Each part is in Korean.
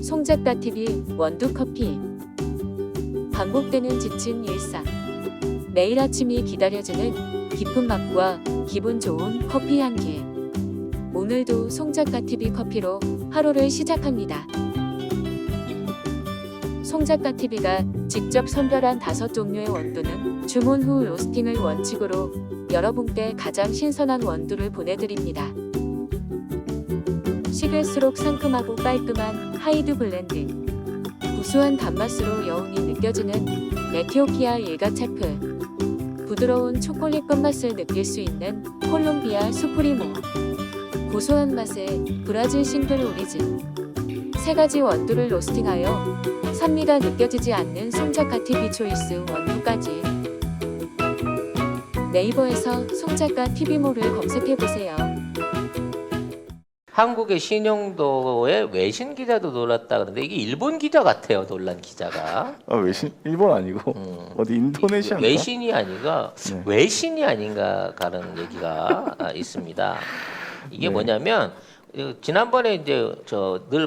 송작가TV 원두커피. 반복되는 지친 일상. 매일 아침이 기다려지는 깊은 맛과 기분 좋은 커피 한 개. 오늘도 송작가TV 커피로 하루를 시작합니다. 송작가TV가 직접 선별한 5종류의 원두는 주문 후 로스팅을 원칙으로 여러분께 가장 신선한 원두를 보내드립니다. 식을수록 상큼하고 깔끔한 하이드 블렌드. 구수한 단맛으로 여운이 느껴지는 에티오피아 일가체프. 부드러운 초콜릿 끝맛을 느낄 수 있는 콜롬비아 수프리모. 고소한 맛의 브라질 싱글 오리진. 3가지 원두를 로스팅하여 산미가 느껴지지 않는 송작가TV 초이스 원두까지. 네이버에서 송작가TV몰을 검색해보세요. 한국의 신용도의 외신 기자도 놀랐다 그러는데 이게 일본 기자 같아요. 놀란 기자가. 외신? 일본 아니고 어디 인도네시아인가? 외신이 아니가 네. 외신이 아닌가 가는 얘기가 있습니다. 이게 네. 뭐냐면 지난번에 이제 저 늘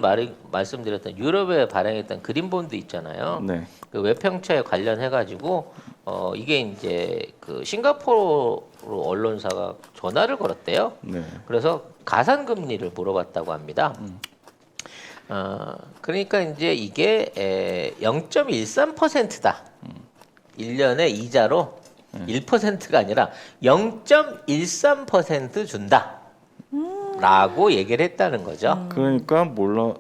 말씀드렸던 유럽에 발행했던 그린본드 있잖아요. 네. 그 외평차에 관련해 가지고 이게 이제 그 싱가포르 언론사가 전화를 걸었대요. 네. 그래서 가산 금리를 물어봤다고 합니다. 그러니까 이제 이게 0.13%다. 1년에 이자로 1%가 아니라 0.13% 준다. 라고 얘기를 했다는 거죠. 그러니까 몰라.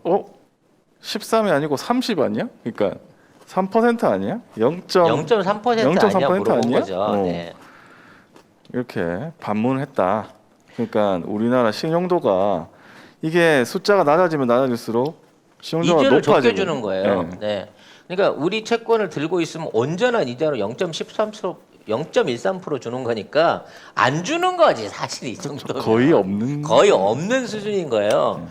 13이 아니고 30 아니야? 그러니까 3% 아니야? 0.3% 아니야 물어본 아니야? 거죠. 네. 이렇게 반문을 했다. 그러니까 우리나라 신용도가 이게 숫자가 낮아지면 낮아질수록 신용도가 이자를 높아지고 적게 주는 거예요. 네. 네. 그러니까 우리 채권을 들고 있으면 온전한 이자로 0.13% 주는 거니까 안 주는 거지 사실 이 정도면 거의 없는 수준인 거예요.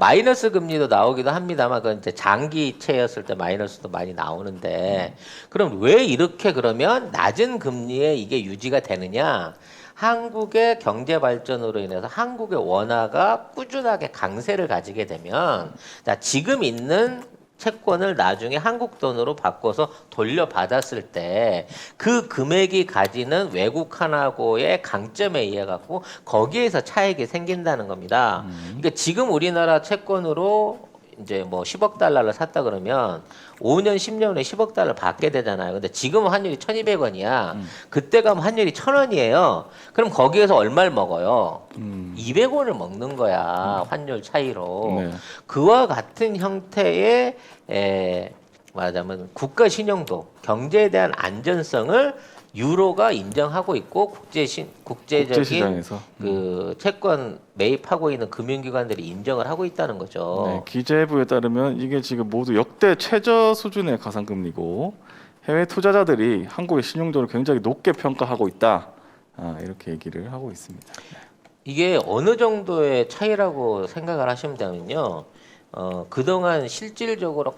마이너스 금리도 나오기도 합니다만 그건 이제 장기채였을 때 마이너스도 많이 나오는데 그럼 왜 이렇게 그러면 낮은 금리에 이게 유지가 되느냐? 한국의 경제 발전으로 인해서 한국의 원화가 꾸준하게 강세를 가지게 되면 자, 지금 있는 채권을 나중에 한국 돈으로 바꿔서 돌려받았을 때 그 금액이 가지는 외국환하고의 강점에 의해 갖고 거기에서 차익이 생긴다는 겁니다. 그러니까 지금 우리나라 채권으로 이제 뭐 10억 달러를 샀다 그러면 5년, 10년 후에 10억 달러를 받게 되잖아요. 근데 지금 환율이 1,200원이야. 그때 가면 환율이 1,000원이에요. 그럼 거기에서 얼마를 먹어요? 200원을 먹는 거야. 환율 차이로. 네. 그와 같은 형태의 말하자면 국가 신용도, 경제에 대한 안전성을 유로가 인정하고 있고 국제적인 국제시장에서 그 채권 매입하고 있는 금융기관들이 인정을 하고 있다는 거죠. 네, 기재부에 따르면 이게 지금 모두 역대 최저 수준의 가산금리고 해외 투자자들이 한국의 신용도를 굉장히 높게 평가하고 있다. 이렇게 얘기를 하고 있습니다. 이게 어느 정도의 차이라고 생각을 하시면 되면요. 그동안 실질적으로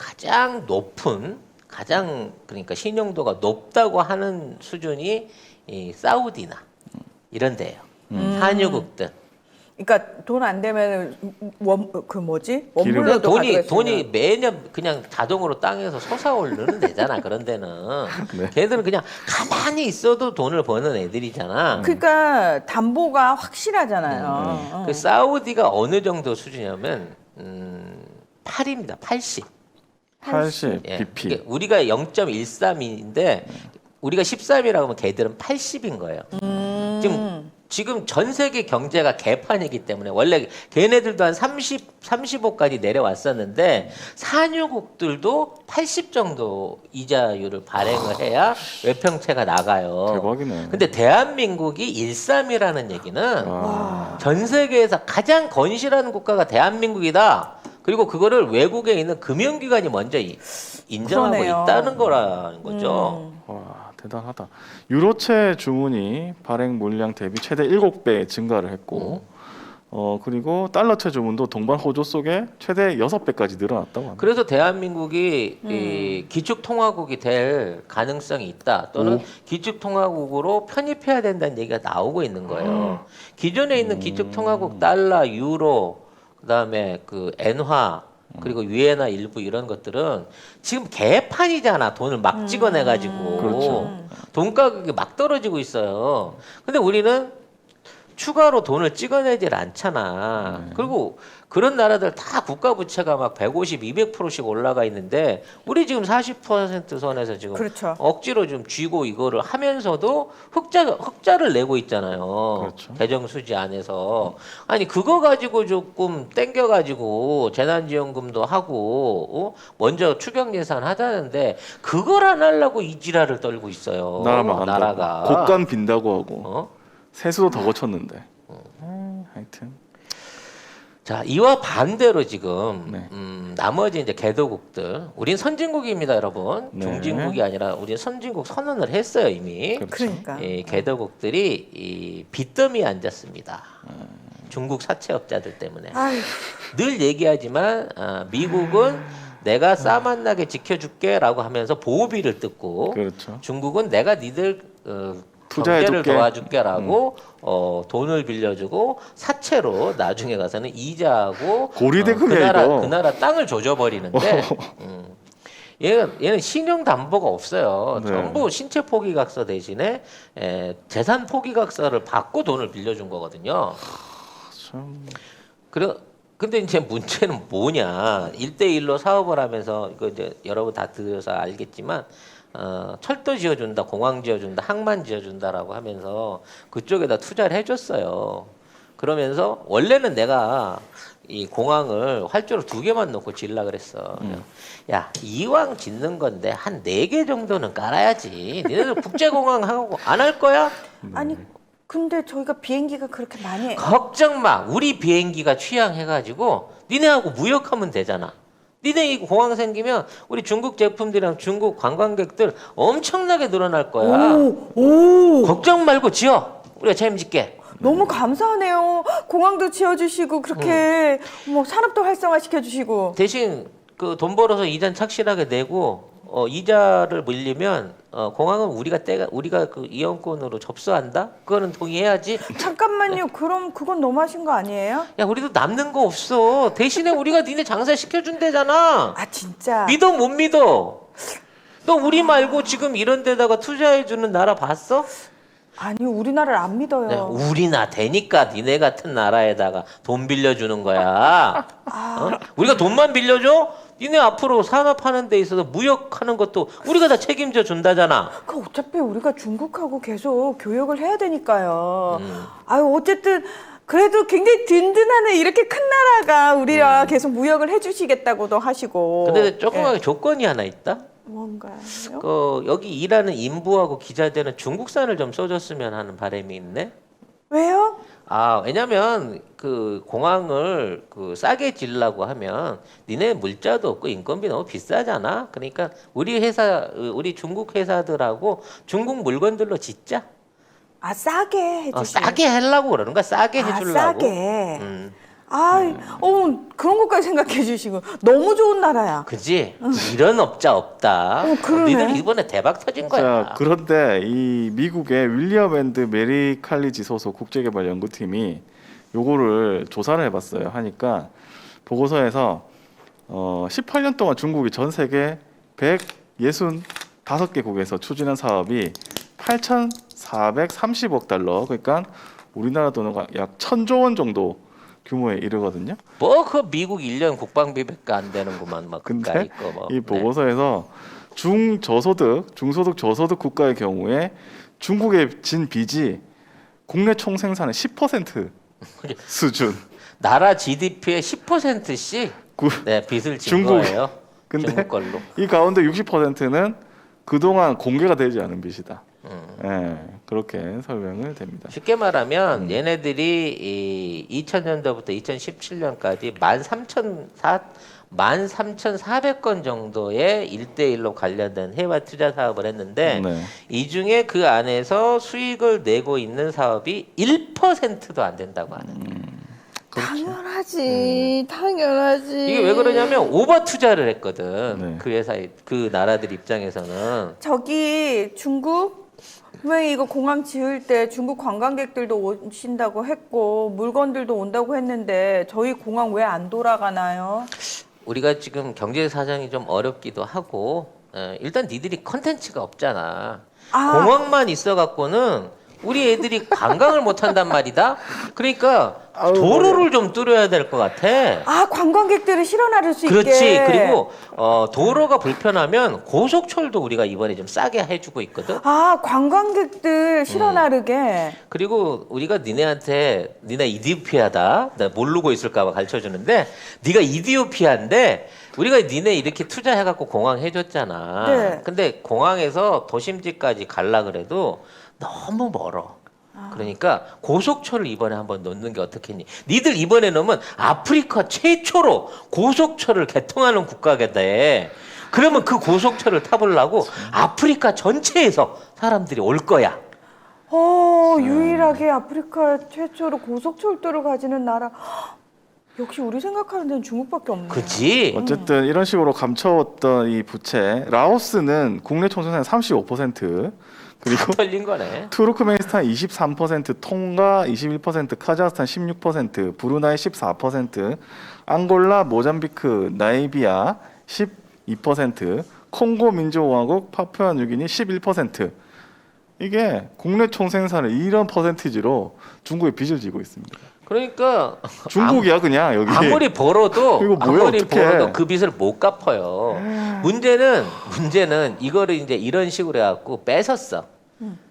그러니까 신용도가 높다고 하는 수준이 이 사우디나 이런 데예요. 산유국들. 그러니까 돈 안 되면 원물로도 그러니까 가져갈 수 돈이 있는. 매년 그냥 자동으로 땅에서 솟아오르는 데잖아. 그런 데는. 네. 걔들은 그냥 가만히 있어도 돈을 버는 애들이잖아. 그러니까 담보가 확실하잖아요. 그 사우디가 어느 정도 수준이냐면 8입니다. 80. 80 예. BP. 그러니까 우리가 0.13인데 우리가 13이라고 하면 걔들은 80인 거예요. 지금 전 세계 경제가 개판이기 때문에 원래 걔네들도 한 35까지 내려왔었는데 산유국들도 80 정도 이자율을 발행을 해야 외평채가 나가요. 대박이네. 근데 대한민국이 13이라는 얘기는 전 세계에서 가장 건실한 국가가 대한민국이다. 그리고 그거를 외국에 있는 금융기관이 먼저 인정하고 그러네요. 있다는 거라는 거죠. 와, 대단하다. 유로채 주문이 발행 물량 대비 최대 7배 증가를 했고 그리고 달러채 주문도 동반 호조 속에 최대 6배까지 늘어났다고 합니다. 그래서 대한민국이 이 기축통화국이 될 가능성이 있다. 또는 기축통화국으로 편입해야 된다는 얘기가 나오고 있는 거예요. 기존에 있는 기축통화국 달러, 유로, 그다음에 그 엔화 그리고 위에나 일부 이런 것들은 지금 개판이잖아. 돈을 막 찍어내가지고 그렇죠. 돈 가격이 막 떨어지고 있어요. 근데 우리는 추가로 돈을 찍어내질 않잖아. 그리고 그런 나라들 다 국가 부채가 막 150, 200%씩 올라가 있는데 우리 지금 40% 선에서 지금 그렇죠. 억지로 좀 쥐고 이거를 하면서도 흑자를 내고 있잖아요. 그렇죠. 재정 수지 안에서. 아니 그거 가지고 조금 땡겨 가지고 재난지원금도 하고 먼저 추경 예산 하자는데 그걸 안 하려고 이 지랄을 떨고 있어요. 나라 망한다고. 나라가. 곡간 빈다고 하고 어? 세수도 더 고쳤는데. 하여튼 자, 이와 반대로 지금 네. 나머지 이제 개도국들, 우린 선진국입니다, 여러분. 네. 중진국이 아니라 우린 선진국 선언을 했어요 이미. 그렇죠. 그러니까. 이 개도국들이 이 빚더미에 앉았습니다. 중국 사채업자들 때문에. 아유, 늘 얘기하지만 미국은 내가 싸만나게 지켜줄게라고 하면서 보호비를 뜯고 그렇죠. 중국은 내가 니들 투자해줄게. 경제를 도와줄게라고 돈을 빌려주고 사채로 나중에 가서는 이자하고 고리대금이야, 그 나라 땅을 조져버리는데 얘는 신용 담보가 없어요. 네. 전부 신체 포기각서 대신에 재산 포기각서를 받고 돈을 빌려준 거거든요. 참 근데 이제 문제는 뭐냐? 1대1로 사업을 하면서 이거 이제 여러분 다 들어서 알겠지만 철도 지어준다, 공항 지어준다, 항만 지어준다라고 하면서 그쪽에다 투자를 해줬어요. 그러면서 원래는 내가 이 공항을 활주로 2개만 놓고 지으려 그랬어. 야, 이왕 짓는 건데 한 4개 정도는 깔아야지. 니네들 국제공항 하고 안 할 거야? 아니 근데 저희가 비행기가 그렇게 많이 걱정 마. 우리 비행기가 취향해가지고 니네하고 무역하면 되잖아. 니네 이 공항 생기면 우리 중국 제품들이랑 중국 관광객들 엄청나게 늘어날 거야. 오, 걱정 말고 지어. 우리가 책임질게. 너무 감사하네요. 공항도 지어주시고 그렇게 뭐 산업도 활성화시켜주시고. 대신 그 돈 벌어서 이자 착실하게 내고 이자를 물리면 공항은 우리가 그 이용권으로 접수한다. 그거는 동의해야지. 잠깐만요. 그럼 그건 너무하신 거 아니에요? 야, 우리도 남는 거 없어. 대신에 우리가 니네 장사 시켜준대잖아. 아 진짜. 믿어 못 믿어? 너 우리 말고 지금 이런 데다가 투자해주는 나라 봤어? 아니 우리나라를 안 믿어요. 네, 우리나 되니까 니네 같은 나라에다가 돈 빌려주는 거야. 우리가 돈만 빌려줘? 니네 앞으로 산업하는 데 있어서 무역하는 것도 우리가 다 책임져 준다잖아. 그 어차피 우리가 중국하고 계속 교역을 해야 되니까요. 아유 어쨌든 그래도 굉장히 든든하네. 이렇게 큰 나라가 우리랑 계속 무역을 해주시겠다고도 하시고. 근데 조그맣게 예. 조건이 하나 있다. 뭔가요? 여기 일하는 인부하고 기자들은 중국산을 좀 써줬으면 하는 바람이 있네. 왜요? 왜냐면 그 공항을 그 싸게 지으려고 하면 니네 물자도 없고 인건비 너무 비싸잖아. 그러니까 우리 중국 회사들하고 중국 물건들로 짓자. 아 싸게 해주시고. 싸게 하려고 그러는 거야. 싸게 해주려고. 싸게. 그런 것까지 생각해 주시고 너무 좋은 나라야. 그지? 이런 업자 없다. 그러네. 니들 이번에 대박 터진 거야. 자, 그런데 이 미국의 윌리엄 앤드 메리 칼리지 소속 국제개발 연구팀이 요거를 조사를 해봤어요. 하니까 보고서에서 18년 동안 중국이 전 세계 165개국에서 추진한 사업이 8,430억 달러, 그러니까 우리나라 돈은 약 1,000조 원 정도 규모에 이르거든요. 그 미국 1년 국방비밖에 안 되는구만. 막 근데 그까 있고 뭐. 이 보고서에서 중소득 저소득 국가의 경우에 중국의 진 빚이 국내 총 생산의 10% 수준. 나라 GDP의 10%씩 빚을 진 중국. 거예요. 근데 중국 걸로. 이 가운데 60%는 그동안 공개가 되지 않은 빚이다. 그렇게 설명을 됩니다. 쉽게 말하면 얘네들이 이 2000년도부터 2017년까지 13,400건 정도의 1대1로 관련된 해외 투자 사업을 했는데 네. 이 중에 그 안에서 수익을 내고 있는 사업이 1%도 안 된다고 하는. 당연하지. 당연하지. 이게 왜 그러냐면 오버 투자를 했거든. 네. 그 회사의 그 나라들 입장에서는. 저기 중국 왜 이거 공항 지을 때 중국 관광객들도 오신다고 했고 물건들도 온다고 했는데 저희 공항 왜 안 돌아가나요? 우리가 지금 경제 사정이 좀 어렵기도 하고 일단 니들이 컨텐츠가 없잖아. 공항만 있어 갖고는 우리 애들이 관광을 못 한단 말이다. 그러니까 도로를 좀 뚫어야 될 것 같아. 아, 관광객들을 실어 나를 수 그렇지. 있게. 그리고 도로가 불편하면 고속철도 우리가 이번에 좀 싸게 해주고 있거든. 아, 관광객들 실어 나르게. 그리고 우리가 니네한테 니네 이디오피아다. 나 모르고 있을까봐 가르쳐 주는데 네가 이디오피아인데 우리가 니네 이렇게 투자해갖고 공항 해줬잖아. 네. 근데 공항에서 도심지까지 갈라 그래도 너무 멀어. 그러니까 고속철을 이번에 한번 넣는 게 어떻겠니? 니들 이번에 넣으면 아프리카 최초로 고속철을 개통하는 국가가 돼. 그러면 그 고속철을 타보려고 아프리카 전체에서 사람들이 올 거야. 유일하게 아프리카 최초로 고속철도를 가지는 나라. 역시 우리 생각하는 데는 중국밖에 없네. 그치? 어쨌든 이런 식으로 감춰왔던 이 부채, 라오스는 국내 총생산의 35%, 그리고 털린 거네. 투르크메니스탄 23%, 통가 21%, 카자흐스탄 16%, 브루나이 14%, 앙골라, 모잠비크, 나이비아 12%, 콩고 민주공화국, 파푸아뉴기니 11%. 이게 국내 총생산을 이런 퍼센티지로 중국에 빚을 지고 있습니다. 그러니까 중국이야 그냥 여기. 아무리 벌어도 이거 뭐야, 아무리 어떡해. 벌어도 그 빚을 못 갚아요. 문제는 이거를 이제 이런 식으로 해갖고 뺏었어.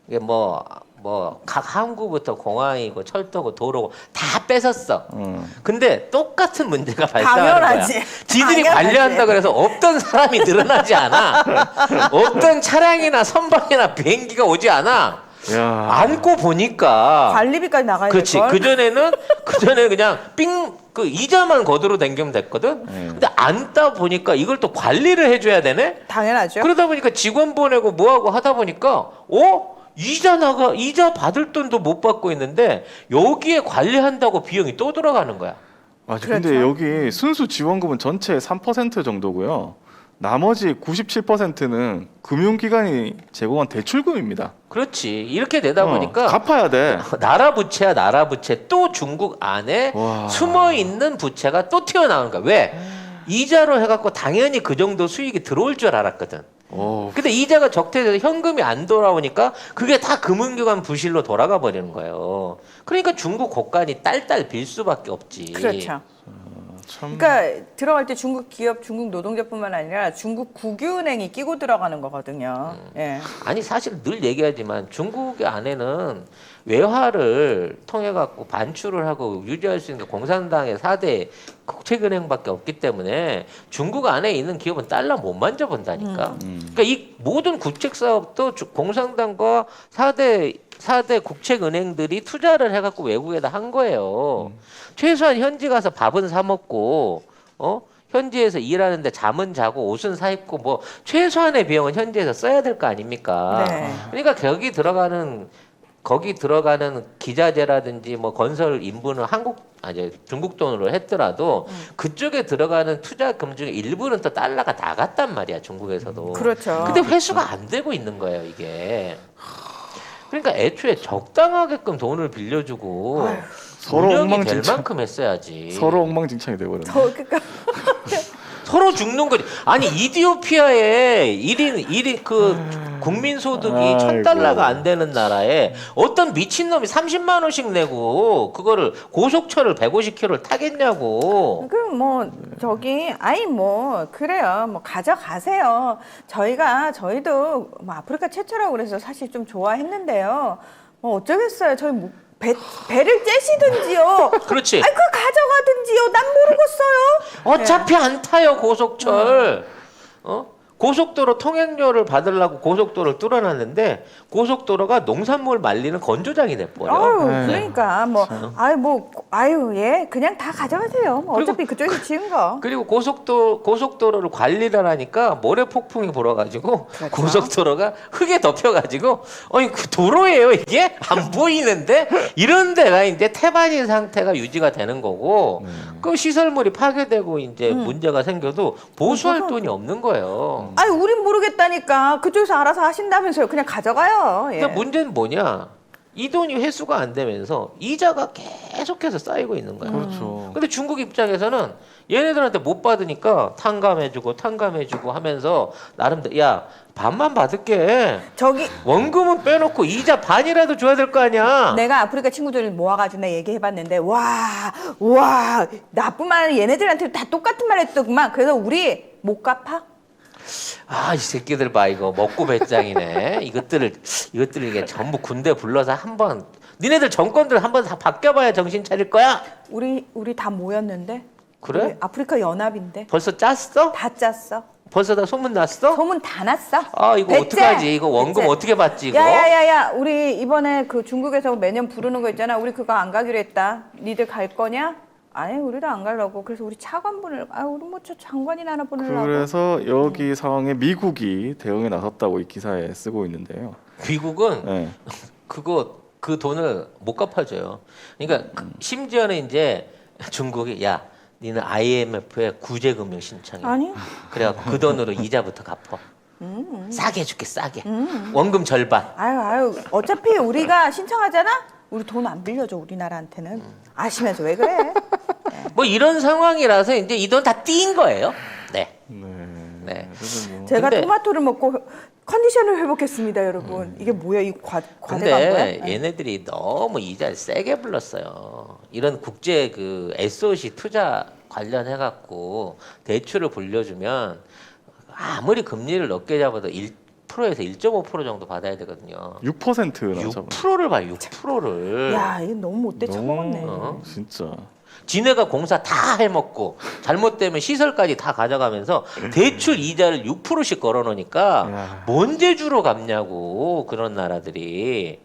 이게 각 항구부터 공항이고 철도고 도로고 다 뺏었어. 근데 똑같은 문제가 발생하는 당연하지. 거야. 지들이 당연하지. 관리한다 그래서 없던 사람이 늘어나지 않아. 없던 차량이나 선박이나 비행기가 오지 않아. 야. 안고 보니까 관리비까지 나가야 그렇지. 될걸? 그전에는 그냥 그 이자만 거두로 댕기면 됐거든. 근데 안다 보니까 이걸 또 관리를 해줘야 되네. 당연하죠. 그러다 보니까 직원 보내고 뭐하고 하다 보니까 이자 받을 돈도 못 받고 있는데 여기에 관리한다고 비용이 또 들어가는 거야. 맞아. 그렇죠. 근데 여기 순수 지원금은 전체의 3% 정도고요. 나머지 97%는 금융기관이 제공한 대출금입니다. 그렇지. 이렇게 되다 보니까 갚아야 돼. 나라 부채야 나라 부채. 또 중국 안에 와. 숨어 있는 부채가 또 튀어나오는 거야. 왜? 이자로 해갖고 당연히 그 정도 수익이 들어올 줄 알았거든. 오. 근데 이자가 적대돼서 현금이 안 돌아오니까 그게 다 금융기관 부실로 돌아가 버리는 거예요. 그러니까 중국 국간이 딸딸 빌 수밖에 없지. 그렇죠. 참. 그러니까 들어갈 때 중국 기업, 중국 노동자뿐만 아니라 중국 국유은행이 끼고 들어가는 거거든요. 예. 아니 사실 늘 얘기하지만 중국의 안에는 외화를 통해 갖고 반출을 하고 유지할 수 있는 게 공산당의 4대 국책은행밖에 없기 때문에 중국 안에 있는 기업은 달러 못 만져본다니까. 그러니까 이 모든 국책 사업도 공산당과 4대 국책은행들이 투자를 해갖고 외국에다 한 거예요. 최소한 현지 가서 밥은 사 먹고, 현지에서 일하는데 잠은 자고 옷은 사 입고 뭐 최소한의 비용은 현지에서 써야 될 거 아닙니까? 네. 그러니까 거기 들어가는 기자재라든지 뭐 건설 인부는 중국 돈으로 했더라도 그쪽에 들어가는 투자금 중에 일부는 또 달러가 나갔단 말이야 중국에서도. 그렇죠. 근데 회수가 안 되고 있는 거예요 이게. 그러니까 애초에 적당하게끔 돈을 빌려주고 서로 운영이 될 엉망진창. 만큼 했어야지. 서로 엉망진창이 돼버렸네. 그러니까 서로 죽는 거지. 아니 이디오피아에 1인 그 국민 소득이 아이고. 1,000달러가 안 되는 나라에 어떤 미친놈이 30만 원씩 내고 그거를 고속철을 150km를 타겠냐고. 그럼 뭐 그래요. 뭐 가져가세요. 저희도 뭐 아프리카 최초라고 그래서 사실 좀 좋아했는데요. 뭐 어쩌겠어요. 저희 뭐 배를 째시든지요. 그렇지. 아이 그거 가져가든지요. 난 모르겠어요. 어차피 안 타요 고속철. 고속도로 통행료를 받으려고 고속도로를 뚫어놨는데 고속도로가 농산물 말리는 건조장이 돼버려. 아유, 네. 그러니까 그냥 다 가져가세요. 뭐 어차피 그쪽에서 지은 거. 그리고 고속도로를 관리를 하니까 모래 폭풍이 불어가지고 그렇죠. 고속도로가 흙에 덮여가지고 그 도로예요 이게 안 보이는데 이런 데가 이제 태반인 상태가 유지가 되는 거고 그 시설물이 파괴되고 이제 문제가 생겨도 보수할 돈이 없는 거예요. 아니 우린 모르겠다니까. 그쪽에서 알아서 하신다면서요. 그냥 가져가요. 예. 근데 문제는 뭐냐? 이 돈이 회수가 안 되면서 이자가 계속해서 쌓이고 있는 거야. 그렇죠. 근데 중국 입장에서는 얘네들한테 못 받으니까 탕감해주고 하면서 나름대로 야 반만 받을게. 저기 원금은 빼놓고 이자 반이라도 줘야 될 거 아니야. 내가 아프리카 친구들을 모아가지고 내가 얘기해봤는데 와 나쁜 말 얘네들한테 다 똑같은 말 했더구만. 그래서 우리 못 갚아? 아, 이 새끼들 봐 이거 먹고 배짱이네. 이것들을 이게 전부 군대 불러서 한번 니네들 정권들 한번 다 바뀌어봐야 정신 차릴 거야. 우리 다 모였는데. 그래? 우리 아프리카 연합인데 벌써 짰어? 다 짰어. 벌써 다 소문 났어? 소문 다 났어. 아 이거 배째! 어떡하지? 이거 원금 배째! 어떻게 받지 이거? 야야야야 우리 이번에 그 중국에서 매년 부르는 거 있잖아. 우리 그거 안 가기로 했다. 니들 갈 거냐? 아니 우리도 안 가려고. 그래서 우리 차관분을 우리 뭐 저 장관이나 하나 보내려고. 그래서 여기 상황에 미국이 대응에 나섰다고 이 기사에 쓰고 있는데요. 미국은 네. 그 돈을 못 갚아줘요. 그러니까 심지어는 이제 중국이 야 니는 IMF에 구제금융 신청해. 아니요. 그래갖고 그 돈으로 이자부터 갚어. 싸게 해줄게 싸게. 원금 절반. 아유 어차피 우리가 신청하잖아. 우리 돈 안 빌려줘 우리나라한테는. 아시면서 왜 그래? 뭐 이런 상황이라서 이제 이 돈 다 띈 거예요. 네. 네. 그래서 뭐 제가 근데- 토마토를 먹고 컨디션을 회복했습니다, 여러분. 이게 뭐야 이 과대가 근데 뭐야? 얘네들이 너무 이자를 세게 불렀어요. 이런 국제 그 SOC 투자 관련해 갖고 대출을 불려주면 아무리 금리를 높게 잡아도 1%에서 1.5% 정도 받아야 되거든요. 6%라고 6%를 봐, 6%를. 야 이거 너무 못돼 처먹었네. 어? 진짜. 지네가 공사 다 해먹고 잘못되면 시설까지 다 가져가면서 대출 이자를 6%씩 걸어놓으니까 야. 뭔 재주로 갚냐고 그런 나라들이.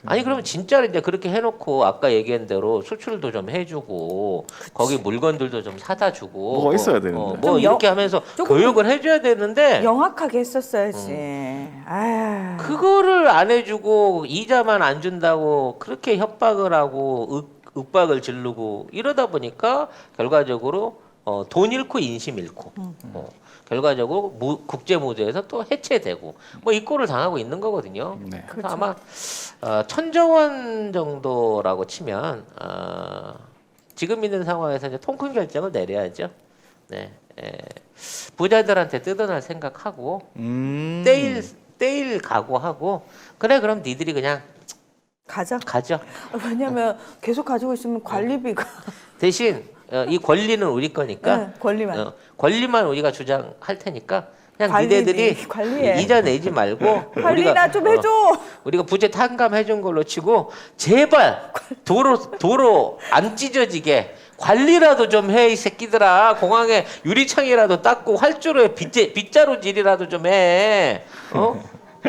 아니 그러면 진짜로 이제 그렇게 해놓고 아까 얘기한 대로 수출도 좀 해주고 거기 물건들도 좀 사다 주고 뭐가 있어야 되는데. 뭐 좀 이렇게 하면서 조금 교육을 해줘야 되는데 영악하게 했었어야지. 아유. 그거를 안 해주고 이자만 안 준다고 그렇게 협박을 하고 윽박을 지르고 이러다 보니까 결과적으로 돈 잃고 인심 잃고 결과적으로 국제 무대에서 또 해체되고 뭐 이 꼴을 당하고 있는 거거든요. 네. 그래서 아마 1,000조 원 정도라고 치면 지금 있는 상황에서 이제 통큰 결정을 내려야죠. 네, 부자들한테 뜯어낼 생각하고 떼일 각오하고 그래 그럼 니들이 그냥 가자. 가죠. 왜냐면 계속 가지고 있으면 관리비가 대신 이 권리는 우리 거니까 네, 권리만. 권리만 우리가 주장할 테니까 그냥 관리비, 니네들이 관리해. 이자 내지 말고 관리나 좀 해줘. 우리가 부채 탕감해 준 걸로 치고 제발 도로 안 찢어지게 관리라도 좀 해 이 새끼들아. 공항에 유리창이라도 닦고 활주로에 빗자루질이라도 좀 해.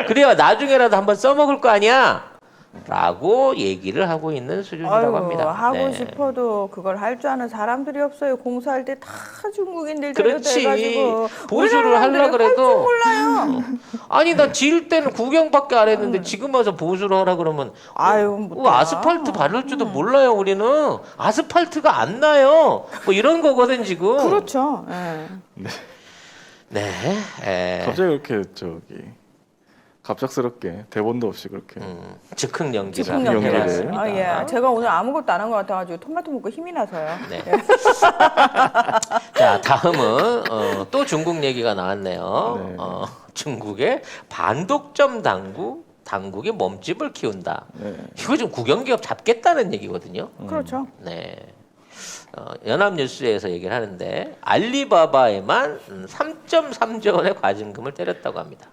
그래야 나중에라도 한번 써먹을 거 아니야. 라고 얘기를 하고 있는 수준이라고 합니다. 하고 네. 싶어도 그걸 할 줄 아는 사람들이 없어요. 공사할 때 다 중국인들 그렇지. 데려다가지고 보수를 하려 그래도 몰라요. 아니 나 지을 때는 구경밖에 안 했는데 지금 와서 보수를 하라 그러면 아유, 못 아스팔트 바를 줄도 몰라요. 우리는 아스팔트가 안 나요. 뭐 이런 거거든 지금. 그렇죠. 예. 네. 에. 갑자기 그렇게 갑작스럽게 대본도 없이 그렇게. 즉흥 연기를 즉흥 연기를. 해봤습니다. 아, 예. 제가 오늘 아무것도 안 한 것 같아가지고 토마토 먹고 힘이 나서요. 네. 자 다음은 또 중국 얘기가 나왔네요. 네. 중국의 반독점 당국이 몸집을 키운다. 네. 이거 좀 국영기업 잡겠다는 얘기거든요. 그렇죠. 네. 연합뉴스에서 얘기를 하는데 알리바바에만 3.3조 원의 과징금을 때렸다고 합니다.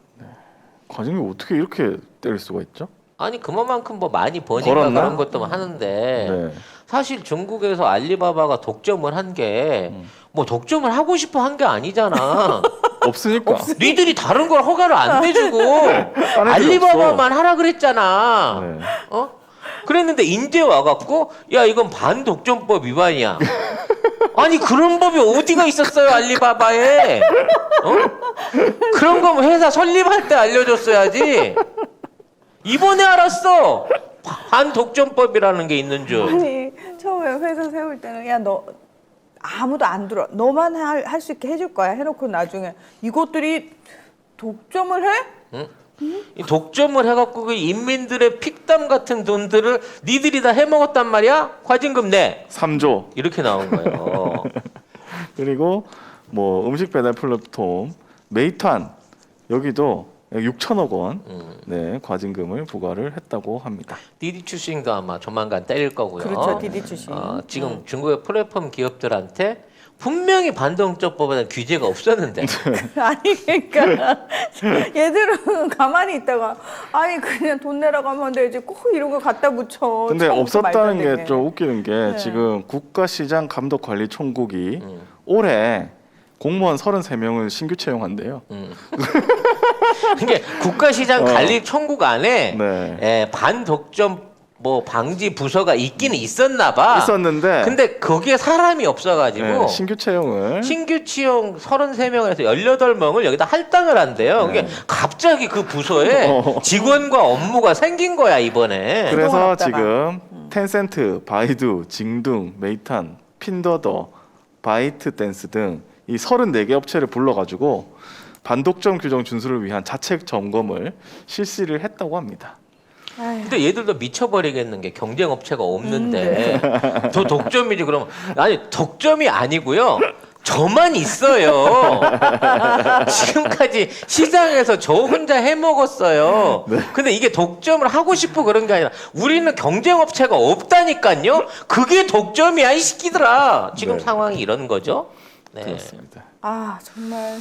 과징이 어떻게 이렇게 때릴 수가 있죠? 아니 그만큼 뭐 많이 버니까 벌었나? 그런 것도 하는데 네. 사실 중국에서 알리바바가 독점을 한 게 뭐 독점을 하고 싶어 한 게 아니잖아. 없으니까. 니들이 다른 걸 허가를 안 내주고 알리바바만 하라 그랬잖아. 네. 그랬는데 인제 와갖고 야 이건 반독점법 위반이야. 아니 그런 법이 어디가 있었어요 알리바바에? 그런 거면 회사 설립할 때 알려줬어야지. 이번에 알았어. 반독점법이라는 게 있는 줄. 아니 처음에 회사 세울 때는 야 너 아무도 안 들어. 너만 할 수 있게 해줄 거야. 해놓고 나중에 이것들이 독점을 해? 응? 이 독점을 해갖고 그 인민들의 픽담 같은 돈들을 니들이 다 해먹었단 말이야? 과징금 내 3조. 이렇게 나온 거예요. 그리고 뭐 음식 배달 플랫폼 메이탄 여기도 6천억 원 네, 과징금을 부과를 했다고 합니다. 디디 추싱도 아마 조만간 때릴 거고요. 그렇죠, 디디 추싱. 지금 중국의 플랫폼 기업들한테 분명히 반동적법에는 규제가 없었는데 아니 그러니까 얘들은 가만히 있다가 아니 그냥 돈 내라고 하면 되지 꼭 이런 거 갖다 붙여. 근데 처음부터 말도 안 없었다는 되게. 게 좀 웃기는 게 네. 지금 국가시장감독관리총국이 올해 공무원 33명을 신규 채용한대요. 이게 국가시장 관리 총국 안에 네. 반독점 뭐 방지 부서가 있기는 있었나 봐. 있었는데 근데 거기에 사람이 없어가지고 네, 신규 채용을 신규 채용 33명에서 18명을 여기다 할당을 한대요. 그게 갑자기 그 부서에 직원과 업무가 생긴 거야 이번에. 그래서 그동안 없다가. 지금 텐센트, 바이두, 징둥, 메이탄, 핀더더, 바이트댄스 등 이 34개 업체를 불러가지고 반독점 규정 준수를 위한 자책 점검을 실시를 했다고 합니다. 아휴. 근데 얘들도 미쳐버리겠는 게 경쟁 업체가 없는데 더 독점이지 그러면 아니 독점이 아니고요. 저만 있어요. 지금까지 시장에서 저 혼자 해먹었어요. 근데 이게 독점을 하고 싶어 그런 게 아니라 우리는 경쟁 업체가 없다니까요. 그게 독점이야 이 새끼들아. 지금 네. 상황이 이런 거죠. 네. 그렇습니다. 아 정말